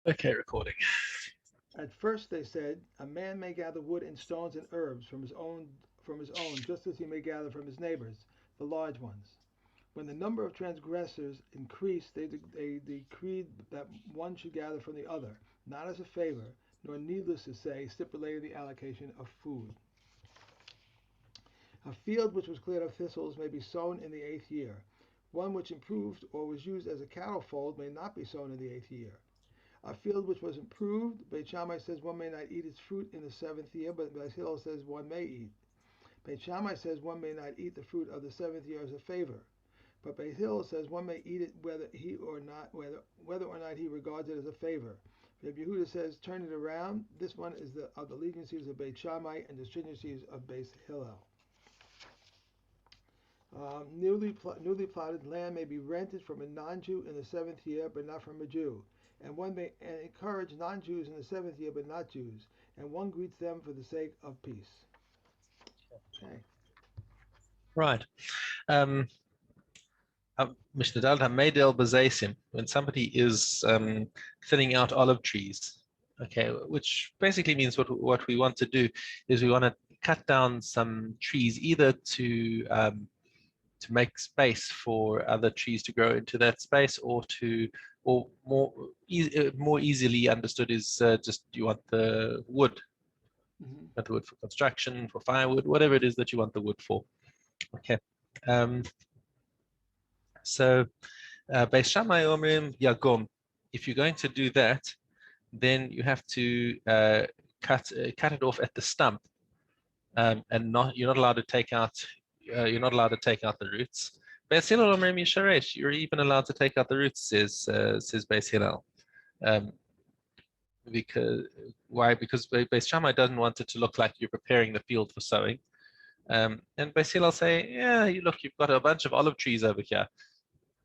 Okay, recording. At first they said, a man may gather wood and stones and herbs from his own, just as he may gather from his neighbors, the large ones. When the number of transgressors increased, they decreed that one should gather from the other, not as a favor, nor needless to say, stipulated the allocation of food. A field which was cleared of thistles may be sown in the 8th year. One which improved or was used as a cattle fold may not be sown in the 8th year. A field which was improved, Beit Shammai says one may not eat its fruit in the 7th year, but Beit Hillel says one may eat. Beit Shammai says one may not eat the fruit of the 7th year as a favor, but Beit Hillel says one may eat it whether or not he regards it as a favor. Rabbi Yehuda says turn it around. This one is of the leniencies of Beit Shammai and the stringencies of Beit Hillel. Newly plotted land may be rented from a non-Jew in the 7th year, but not from a Jew. And one may encourage non-Jews in the 7th year, but not Jews. And one greets them for the sake of peace. Okay. Right. Um, Mishna Daled Hameidel Bazaisim, when somebody is thinning out olive trees, okay, which basically means what we want to do is we want to cut down some trees either to make space for other trees to grow into that space, or more easily understood is just you want the wood, Mm-hmm. the wood for construction, for firewood, whatever it is that you want the wood for. Okay. Um, so Beis Shammai Omrim Yagom. If you're going to do that, then you have to cut it off at the stump, and you're not allowed to take out the roots. Beis Hillel Omrim Yisharesh. You're even allowed to take out the roots, says Beis Hillel. Um, because why? Because Beis Shammai doesn't want it to look like you're preparing the field for sowing. And Beis Hillel say, yeah, look, you've got a bunch of olive trees over here.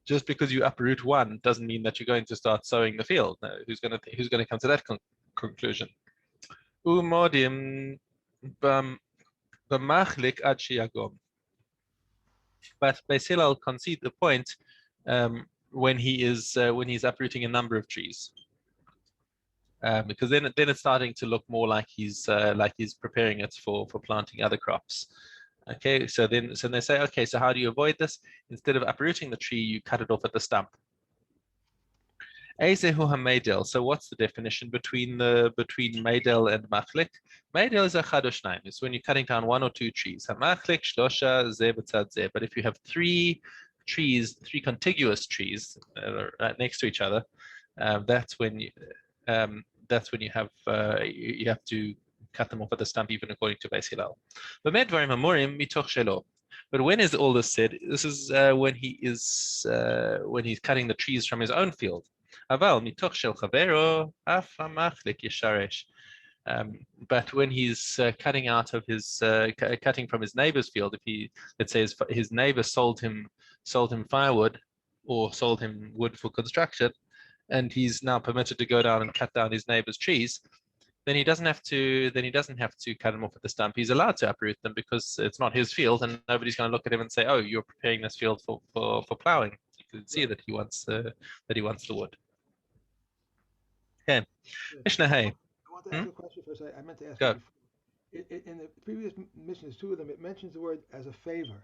Just because you uproot one doesn't mean that you're going to start sowing the field. No, who's going to come to that conclusion? Umodim b'machlik ad sheyagom. But Beis Hillel concede the point when he's uprooting a number of trees. Because then it's starting to look more like he's preparing it for planting other crops. Okay, so they say, okay, so how do you avoid this? Instead of uprooting the tree, you cut it off at the stump. Ezehu hameidel. So what's the definition between meidel and machlik? Meidel is a chadoshnaim. It's when you're cutting down one or two trees. Hamachlik shlosha ze b'tzad ze. But if you have three trees, three contiguous trees right next to each other, that's when you have you have to cut them off at the stump, even according to Beis Hillel. But when is all this said? This is when he's cutting the trees from his own field. אבל מתוך של חברו, אף המחליק ישרש. But when he's cutting from his neighbor's field, if let's say his neighbor sold him firewood or sold him wood for construction, and he's now permitted to go down and cut down his neighbor's trees, then he doesn't have to cut them off at the stump. He's allowed to uproot them because it's not his field, and nobody's going to look at him and say, "Oh, you're preparing this field for plowing." You can see Right. that he wants the wood. Okay, Good. Mishna, I hey, want, I want to hmm? ask a question first. I meant to ask you Go. before. In the previous missions, two of them, it mentions the word as a favor.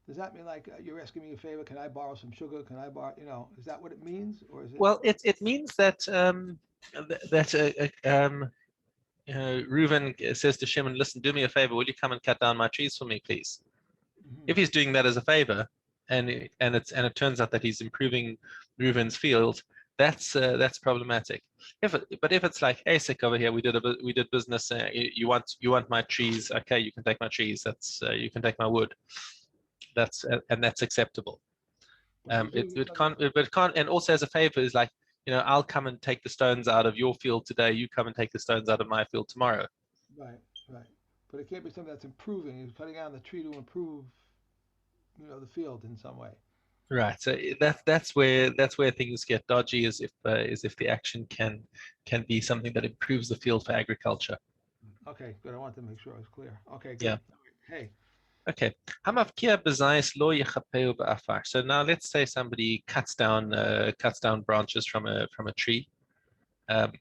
Does that mean like you're asking me a favor? Can I borrow some sugar? Can I borrow? Is that what it means, or is it? Well, it means that Reuven says to Shimon, "Listen, do me a favor. Will you come and cut down my trees for me, please?" Hmm. If he's doing that as a favor, and it turns out that he's improving Reuven's field, that's problematic. But if it's like, hey, sick over here, we did business. You want my trees? Okay, you can take my trees. You can take my wood. That's acceptable. But It, presumably it something. can't, but it can't, and also as a favor is like, I'll come and take the stones out of your field today. You come and take the stones out of my field tomorrow. Right, right. But it can't be something that's improving. He's cutting down the tree to improve, the field in some way. Right. So that's where things get dodgy, is if the action can be something that improves the field for agriculture. Okay, good. I wanted to make sure I was clear. Okay, Yeah. good. Hey, Okay. Hamavkia bezayis lo yechapeu ba'afar. So now let's say somebody cuts down branches from a tree, Um,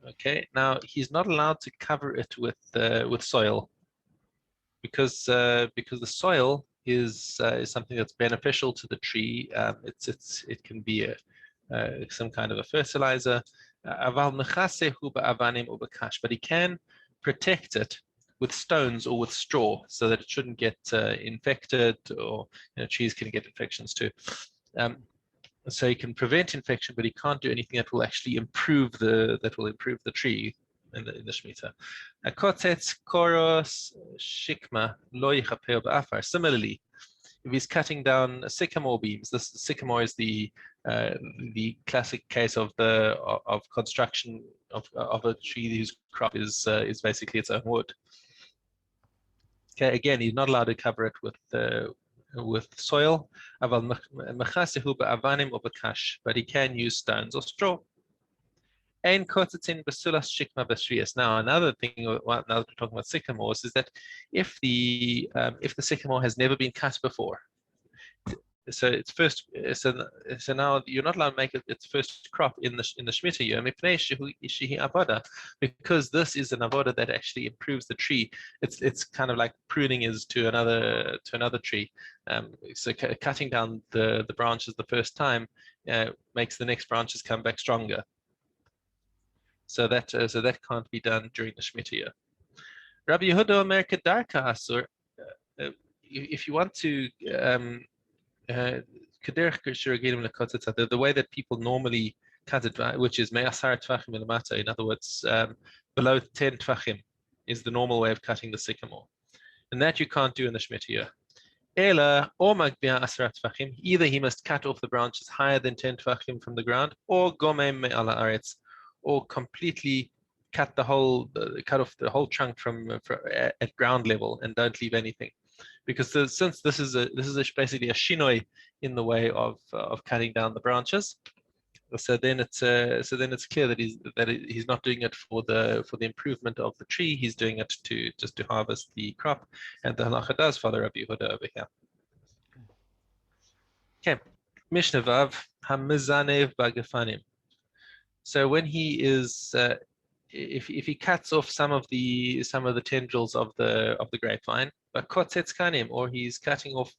okay, now he's not allowed to cover it with soil because the soil is something that's beneficial to the tree. It can be some kind of a fertilizer. Aval mechasehu ba'avanim or b'kash, but he can protect it with stones or with straw so that it shouldn't get infected, or trees can get infections too. Um, so he can prevent infection, but he can't do anything that will actually improve the tree in the Shemitah. Kotetz koros shikma lo yichapeu ba'afar. Similarly, if he's cutting down sycamore beams, this sycamore is the classic case of construction of a tree whose crop is basically its own wood. Okay, again, he's not allowed to cover it with soil, but he can use stones or straw. Now, another thing, now that we're talking about sycamores, is that if the sycamore has never been cut before, so it's first, so now you're not allowed to make it its first crop in the Shemitah year, because this is an avoda that actually improves the tree. It's kind of like pruning is to another tree. So cutting down the branches the first time makes the next branches come back stronger. So that can't be done during the Shemitah year. Rabbi Yehuda Omer Kedarka Asur. If you want to the way that people normally cut it, which is me'asar tvachim milamata, in other words, below 10 tvachim, is the normal way of cutting the sycamore. And that you can't do in the Shemitah year. Ela or magbia asar tvachim, either he must cut off the branches higher than 10 tvachim from the ground, or gomem me'ala aretz, or completely cut off the whole chunk from at ground level and don't leave anything. Because since this is basically a shinoi in the way of cutting down the branches, so then it's clear that he's not doing it for the improvement of the tree. He's doing it just to harvest the crop, and the halacha does follow Rabbi Yehuda over here. Okay, Mishna Vav hamizanev bagafanim. So when he is if he cuts off some of the tendrils of the grapevine, but kotetz kanim, or he's cutting off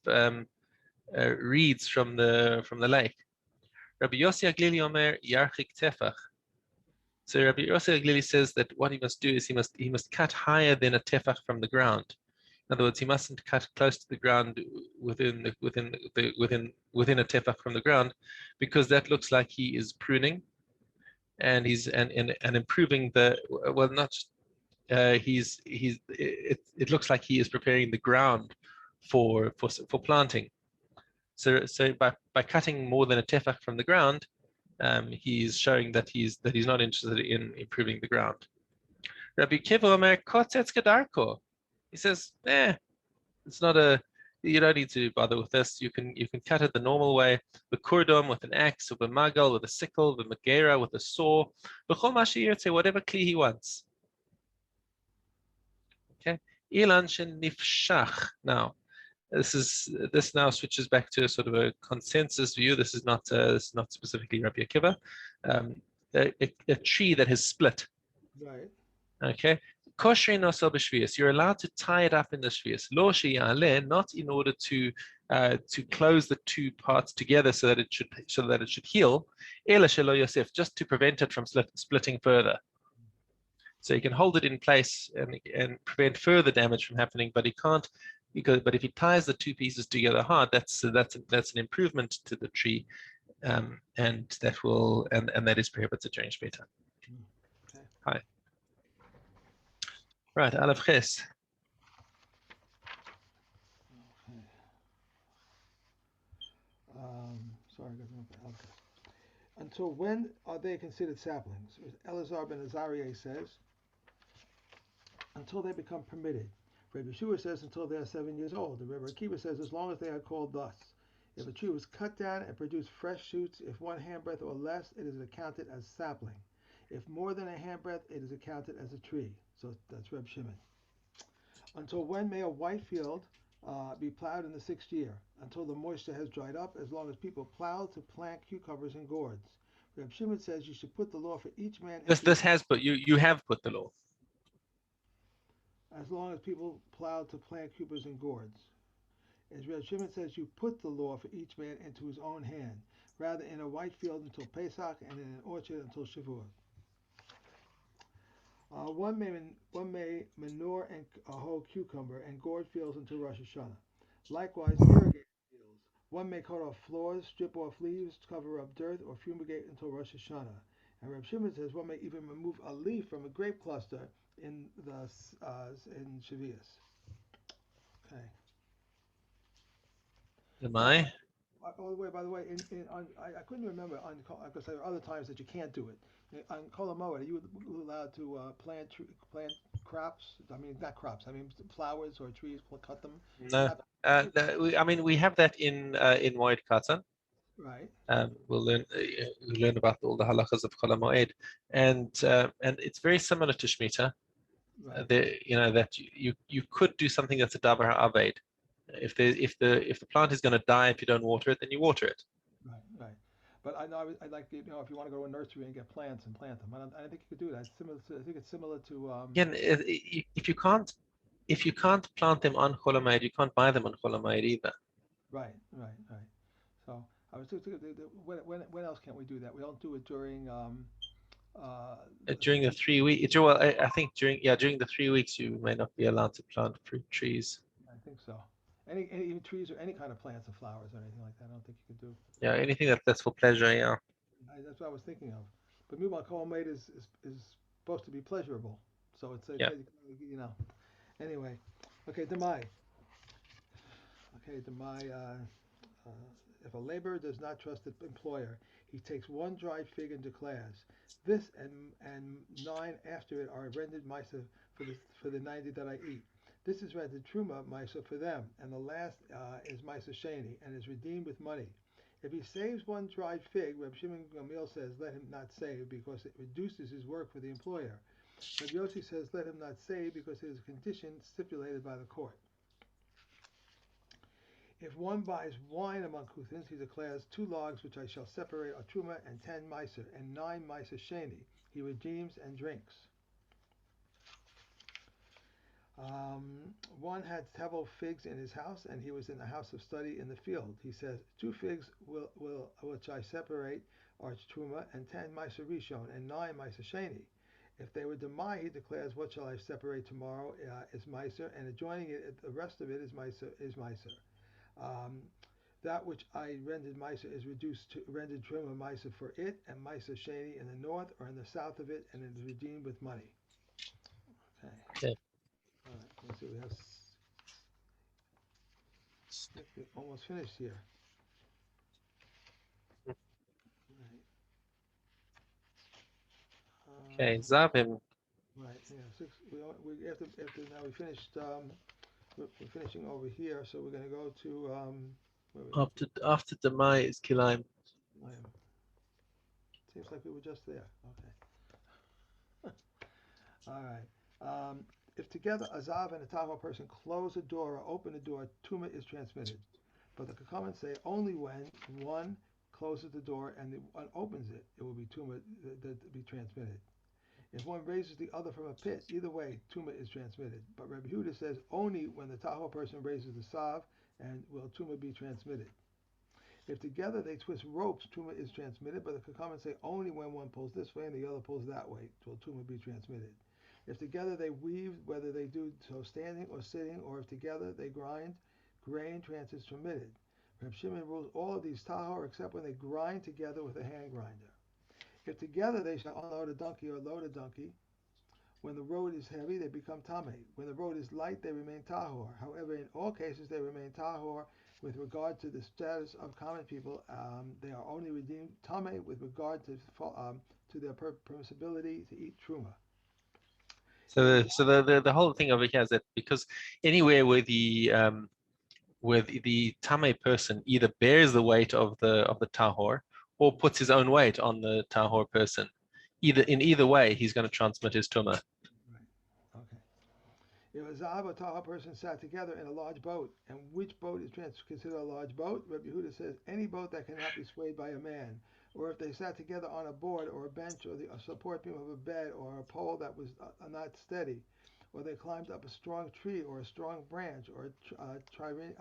reeds from the lake. Rabbi Yossi Aglili Omer yarchik tefach. So Rabbi Yossi Aglili says that what he must do is he must cut higher than a tefach from the ground. In other words, he mustn't cut close to the ground within a tefach from the ground, because that looks like he is pruning, and he's and improving the not just it looks like he is preparing the ground for planting. So by cutting more than a tefach from the ground, he's showing that he's not interested in improving the ground. Rabbi Kiva Omer kotetz gedarko. He says, it's not you don't need to bother with this. You can cut it the normal way, the kurdom with an axe, or the magal with a sickle, the magera with a saw, b'chol mashiyirtze, whatever kli he wants. Okay, ilan shenifshach. Now, this now switches back to a sort of a consensus view. This is not specifically Rabbi Akiva. A tree that has split. Right. Okay. Kosher nosel b'shvius. You're allowed to tie it up in the shvius. Lo sheyaleh, not in order to close the two parts together so that it should heal. Ela shelo yosef, just to prevent it from splitting further. So you can hold it in place and prevent further damage from happening, but he can't. But if he ties the two pieces together hard, that's an improvement to the tree, and that is prohibited during Shemitah. Okay. Hi. Right, Aleph Ches. Sorry, okay. Until when are they considered saplings? Elazar ben Azariah says, until they become permitted. Rabbi Yeshua says until they are 7 years old. The Rabbi Akiva says as long as they are called thus. If a tree was cut down and produced fresh shoots, if 1 handbreadth or less, it is accounted as sapling. If more than a handbreadth, it is accounted as a tree. So that's Reb Shimon. Until when may a white field be plowed in the 6th year? Until the moisture has dried up, as long as people plow to plant cucumbers in gourds. Reb Shimon says you should put the law for each man This into his this has put you have put the law. as long as people plow to plant cubers and gourds. As Reb Shimon says, you put the law for each man into his own hand, rather in a white field until Pesach and in an orchard until Shavuot. One may manure and hoe cucumber and gourd fields until Rosh Hashanah. Likewise, irrigate fields. One may cut off floors, strip off leaves, cover up dirt, or fumigate until Rosh Hashanah. And Reb Shimon says one may even remove a leaf from a grape cluster in the in Sheviis. Okay. Am Now, I? by the way, I couldn't remember on because there are other times that you can't do it. On Kolamoed, are you allowed to plant crops? I mean, not crops. I mean, flowers or trees. Cut them. You're No. not I mean, we have that in Moed Katan. right, We'll learn about all the halachas of Chol Hamoed, and it's very similar to Shemitah. right, That you could do something that's a davar ha'aved. If the plant is going to die if you don't water it, then you water it. right. But I know I'd like if you want to go to a nursery and get plants and plant them. I don't think you could do that. It's similar to, I think it's similar to Again, if you can't plant them on Chol Hamoed, you can't buy them on Chol Hamoed either. right. So I was thinking, when else can't we do that? We don't do it during During the 3 week, well, I think during the 3 weeks you may not be allowed to plant fruit trees. I think so. Any even trees or any kind of plants or flowers or anything like that. I don't think you could do. Yeah, anything that's for pleasure. Yeah, That's what I was thinking of. But meanwhile, Column is supposed to be pleasurable. So it's yeah. you know. Anyway, okay, Demai. Okay, Demai. Uh, if a laborer does not trust the employer, he takes one dried fig and declares, "This and 9 after it are rendered Misa for the 90 that I eat. This is rendered Truma Misa for them, and the last is Misa Sheni, and is redeemed with money." If he saves one dried fig, Reb Shimon Gamil says, let him not save because it reduces his work for the employer. Reb Yossi says, let him not save because it is a condition stipulated by the court. If one buys wine among Kuthins, he declares 2 logs which I shall separate are Truma and 10 Meiser and 9 Meiser Sheni. He redeems and drinks. One had several figs in his house, and he was in the house of study in the field. He says, 2 figs will which I separate are Truma and 10 Meiser Rishon and 9 Meiser Sheni. If they were Demai, he declares, what shall I separate tomorrow is Meiser, and adjoining it, the rest of it is Meiser. Um, that which I rendered Misa is reduced to rendered Truma Misa for it, and Misa Sheni in the north or in the south of it, and it is redeemed with money. Okay. Okay. All right. Let's see. We're almost finished here. Okay. Right. Zavim. Right. Yeah. Six. We after now we finished. We're finishing over here, so we're going to go to where are we? After the Mai is Kilayim. Seems like we were just there. Okay. All right. If together a Zav and a Tahoe person close a door or open a door, Tuma is transmitted. But the Kakaman say only when one closes the door and the one opens it, it will be Tuma that be transmitted. If one raises the other from a pit, either way, Tuma is transmitted. But Rabbi Huda says only when the Tahoe person raises the Sav and will Tuma be transmitted. If together they twist ropes, Tuma is transmitted, but the Kakaman say only when one pulls this way and the other pulls that way will Tuma be transmitted. If together they weave, whether they do so standing or sitting, or if together they grind, grain trans is transmitted. Reb Shimon rules all of these tahor except when they grind together with a hand grinder. If together they shall unload a donkey or load a donkey, when the road is heavy, they become tameh. When the road is light, they remain tahor. However, in all cases, they remain tahor with regard to the status of common people. They are only redeemed tameh with regard to their permissibility to eat truma. So the whole thing over here is that because anywhere where the Tame person either bears the weight of the Tahor or puts his own weight on the Tahor person, either way, he's going to transmit his Tumah. Right. Okay. If a Zav or Taha person sat together in a large boat, and which boat is considered a large boat? Rabbi Yehuda says any boat that cannot be swayed by a man, or if they sat together on a board or a bench or the a support beam of a bed or a pole that was not steady, or they climbed up a strong tree or a strong branch or a Tyrian,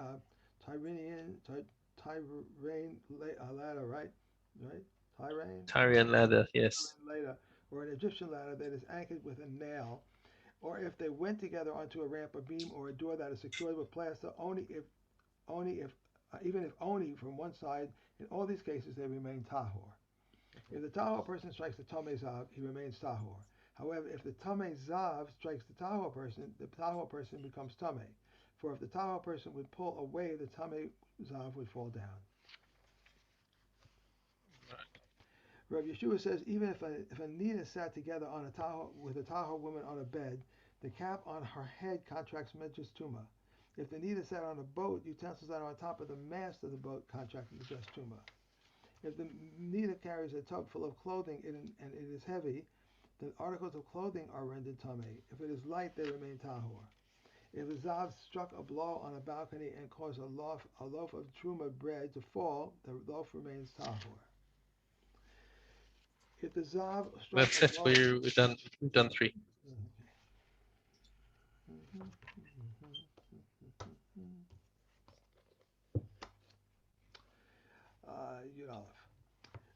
ladder, right? Right? Tyrian? Tyrian ladder, yes. Ladder, or an Egyptian ladder that is anchored with a nail, or if they went together onto a ramp, a beam, or a door that is secured with plaster, only if even if only from one side. In all these cases, they remain tahor. If the tahor person strikes the tamei zav, he remains tahor. However, if the tamei zav strikes the tahor person becomes tamei. For if the tahor person would pull away, the tamei zav would fall down. Rabbi Yeshua says even if a nida sat together on a tahor with a tahor woman on a bed, the cap on her head contracts medjus tuma. If the nida sat on a boat, utensils that are on top of the mast of the boat contract medjus tuma. If the nida carries a tub full of clothing and it is heavy, the articles of clothing are rendered tamei. If it is light, they remain tahor. If a zav struck a blow on a balcony and caused a loaf of truma bread to fall, the loaf remains tahor. If the zav struck That's a it. blow, We've done 3. Yud Aleph.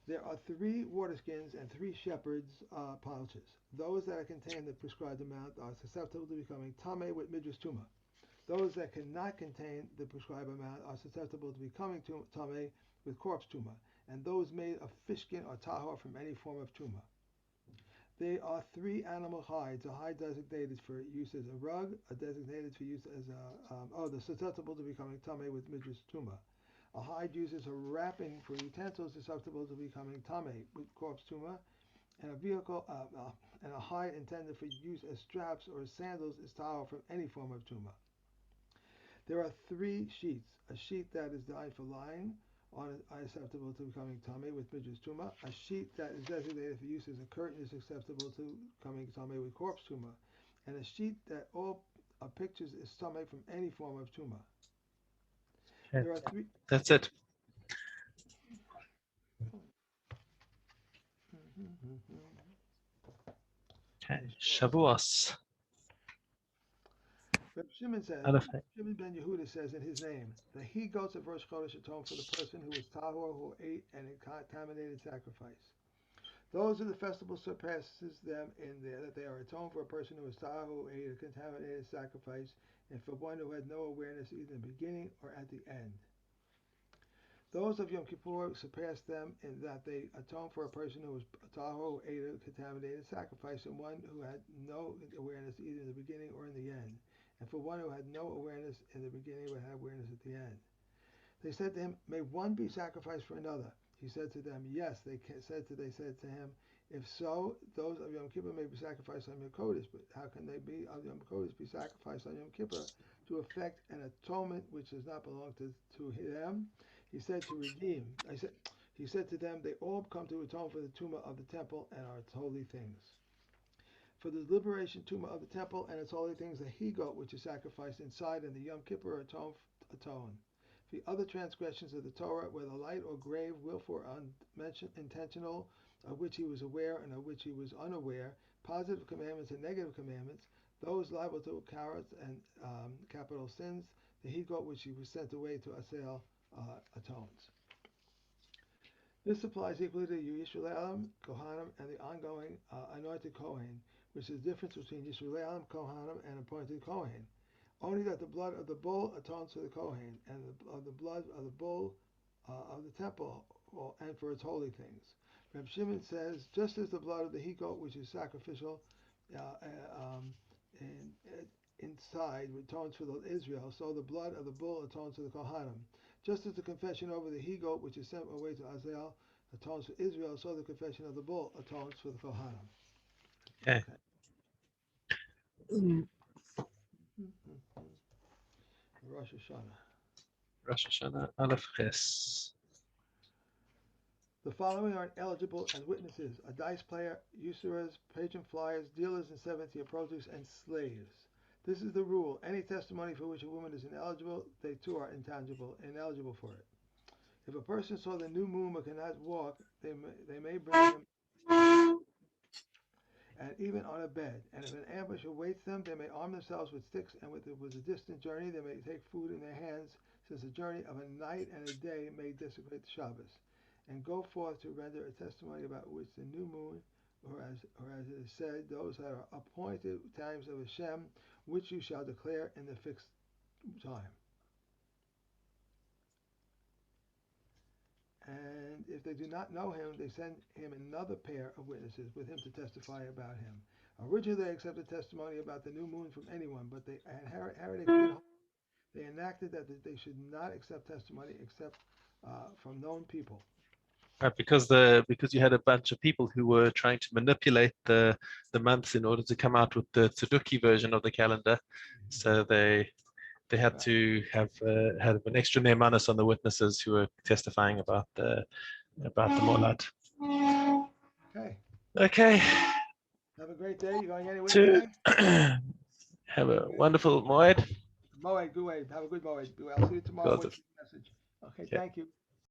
There are 3 water skins and 3 shepherd's pouches. Those that contain the prescribed amount are susceptible to becoming tamei with midras tuma. Those that cannot contain the prescribed amount are susceptible to becoming tamei with corpse tuma, and those made of fish skin are tahor from any form of tuma. They are 3 animal hides: a hide designated for use as a rug, a designated for use as the susceptible to becoming tamei with midras tuma. A hide used as a wrapping for utensils susceptible to becoming tamei with corpse tuma, and a hide intended for use as straps or sandals is tahor from any form of tuma. There are 3 sheets: a sheet that is designed for lying on is susceptible to becoming tamei with midras tuma. A sheet that is designated for use as a curtain is susceptible to becoming tamei with corpse tuma, and a sheet that all pictures is tamei from any form of tuma. Okay. There are 3. That's it. Okay. Shavuos. Reb Shimon Aleph. Shimon ben Yehuda says in his name, the he-goats of Rosh Chodesh atone for the person who was tahor, who ate an contaminated sacrifice. Those of the festival surpasses them in there that they are atoned for a person who was tahor, who ate a contaminated sacrifice, and for one who had no awareness either in the beginning or at the end. Those of Yom Kippur surpass them in that they atone for a person who was tahor, who ate a contaminated sacrifice, and one who had no awareness either in the beginning or in the end, and for one who had no awareness in the beginning but had awareness at the end. They said to him, "May one be sacrificed for another?" He said to them, "Yes." They said to him, "If so, those of Yom Kippur may be sacrificed on Yom Kodesh, but how can they be of Yom Kodesh be sacrificed on Yom Kippur to effect an atonement which does not belong to them?" He said to redeem. He said to them, "They all come to atone for the tumah of the temple and its holy things. For the liberation tumah of the temple and its holy things, the he-goat which is sacrificed inside and the Yom Kippur atone. The other transgressions of the Torah, whether light or grave, willful or intentional, of which he was aware and of which he was unaware, positive commandments and negative commandments, those liable to karat and capital sins, the he-goat which he was sent away to Asel atones. This applies equally to Yisraelim, Kohanim, and the ongoing anointed Kohen, which is the difference between Yisraelim, Kohanim, and appointed Kohen. Only that the blood of the bull atones for the Kohen, and the blood of the bull of the temple, and for its holy things. Reb Shimon says, just as the blood of the he-goat, which is sacrificial inside, atones for the Israel, so the blood of the bull atones for the Kohanim. Just as the confession over the he-goat, which is sent away to Azazel, atones for Israel, so the confession of the bull atones for the Kohanim. Okay. Rosh Hashanah. Rosh Hashanah. Aleph Ches. The following are eligible as witnesses: a dice player, usurers, patron flyers, dealers in seventh-year produce, and slaves. This is the rule. Any testimony for which a woman is ineligible, they too are ineligible for it. If a person saw the new moon but cannot walk, they may bring him food, and even on a bed. And if an ambush awaits them, they may arm themselves with sticks, and if it was a distant journey, they may take food in their hands, since a journey of a night and a day may desecrate the Shabbos. And go forth to render a testimony about which the new moon, or as it is said, those that are appointed times of Hashem, which you shall declare in the fixed time. And if they do not know him, they send him another pair of witnesses with him to testify about him. Originally, they accepted testimony about the new moon from anyone, but they had heretics did they enacted that they should not accept testimony except from known people. Right, because you had a bunch of people who were trying to manipulate the months in order to come out with the Tzeduki version of the calendar, so they had to have an extra nemanis on the witnesses who were testifying about the Molad. Okay. Okay. Have a great day. You going anywhere To today? have a wonderful Moed. Moed, good way. Have a good Moed. I'll see you tomorrow with your message. Okay, thank you.